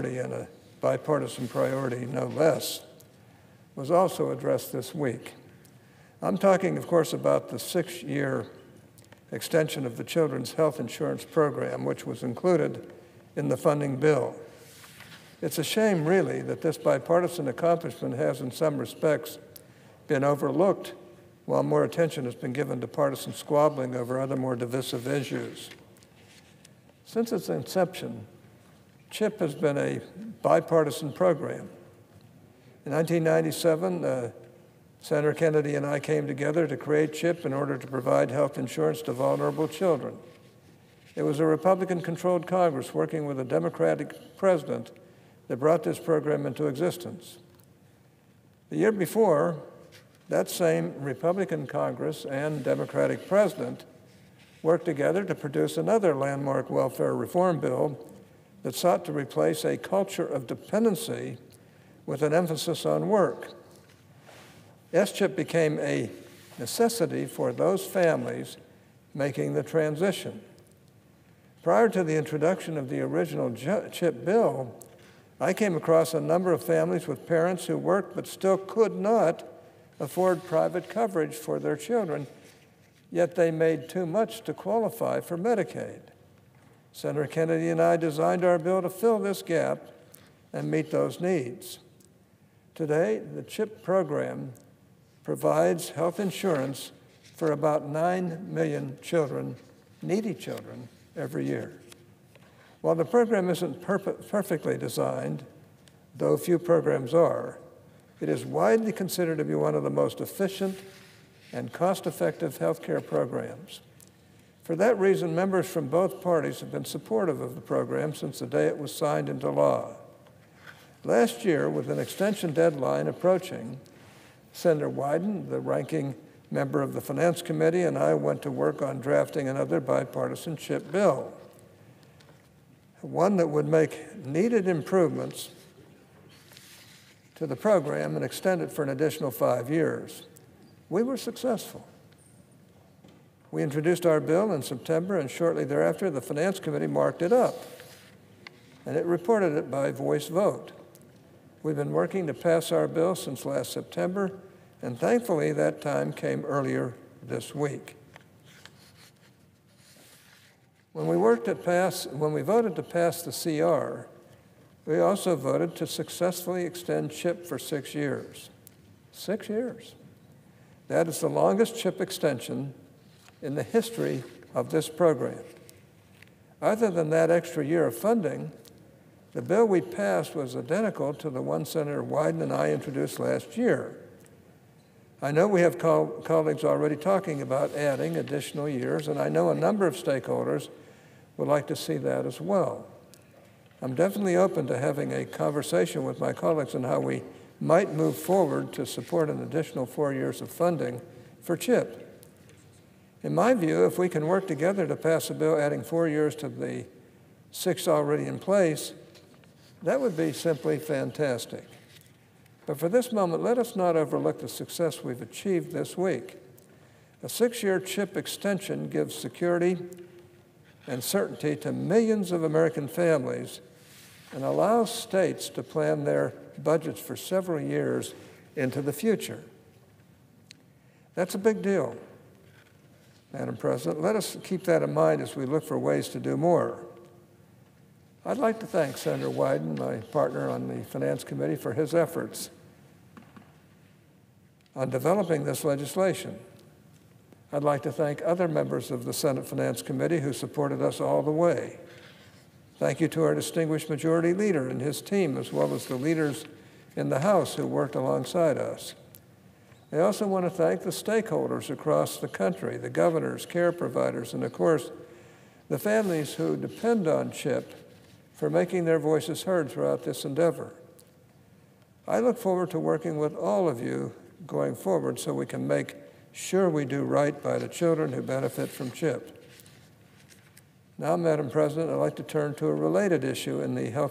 priority, and a bipartisan priority no less, was also addressed this week. I'm talking, of course, about the 6-year extension of the Children's Health Insurance Program, which was included in the funding bill. It's a shame, really, that this bipartisan accomplishment has, in some respects, been overlooked while more attention has been given to partisan squabbling over other more divisive issues. Since its inception, CHIP has been a bipartisan program. In 1997, Senator Kennedy and I came together to create CHIP in order to provide health insurance to vulnerable children. It was a Republican-controlled Congress working with a Democratic president that brought this program into existence. The year before, that same Republican Congress and Democratic president worked together to produce another landmark welfare reform bill that sought to replace a culture of dependency with an emphasis on work. S-CHIP became a necessity for those families making the transition. Prior to the introduction of the original CHIP bill, I came across a number of families with parents who worked but still could not afford private coverage for their children, yet they made too much to qualify for Medicaid. Senator Kennedy and I designed our bill to fill this gap and meet those needs. Today, the CHIP program provides health insurance for about 9 million children, needy children, every year. While the program isn't perfectly designed, though few programs are, it is widely considered to be one of the most efficient and cost-effective health care programs. For that reason, members from both parties have been supportive of the program since the day it was signed into law. Last year, with an extension deadline approaching, Senator Wyden, the ranking member of the Finance Committee, and I went to work on drafting another bipartisan CHIP bill, one that would make needed improvements to the program and extend it for an additional 5 years. We were successful. We introduced our bill in September, and shortly thereafter, the Finance Committee marked it up, and it reported it by voice vote. We've been working to pass our bill since last September, and thankfully that time came earlier this week. When we voted to pass the CR, we also voted to successfully extend CHIP for 6 years. 6 years. That is the longest CHIP extension in the history of this program. Other than that extra year of funding, the bill we passed was identical to the one Senator Wyden and I introduced last year. I know we have colleagues already talking about adding additional years, and I know a number of stakeholders would like to see that as well. I'm definitely open to having a conversation with my colleagues on how we might move forward to support an additional 4 years of funding for CHIP. In my view, if we can work together to pass a bill adding 4 years to the 6 already in place, that would be simply fantastic. But for this moment, let us not overlook the success we've achieved this week. A 6-year CHIP extension gives security and certainty to millions of American families and allows states to plan their budgets for several years into the future. That's a big deal, Madam President. Let us keep that in mind as we look for ways to do more. I'd like to thank Senator Wyden, my partner on the Finance Committee, for his efforts on developing this legislation. I'd like to thank other members of the Senate Finance Committee who supported us all the way. Thank you to our distinguished Majority Leader and his team, as well as the leaders in the House who worked alongside us. I also want to thank the stakeholders across the country, the governors, care providers, and of course, the families who depend on CHIP for making their voices heard throughout this endeavor. I look forward to working with all of you going forward so we can make sure we do right by the children who benefit from CHIP. Now, Madam President, I'd like to turn to a related issue in the health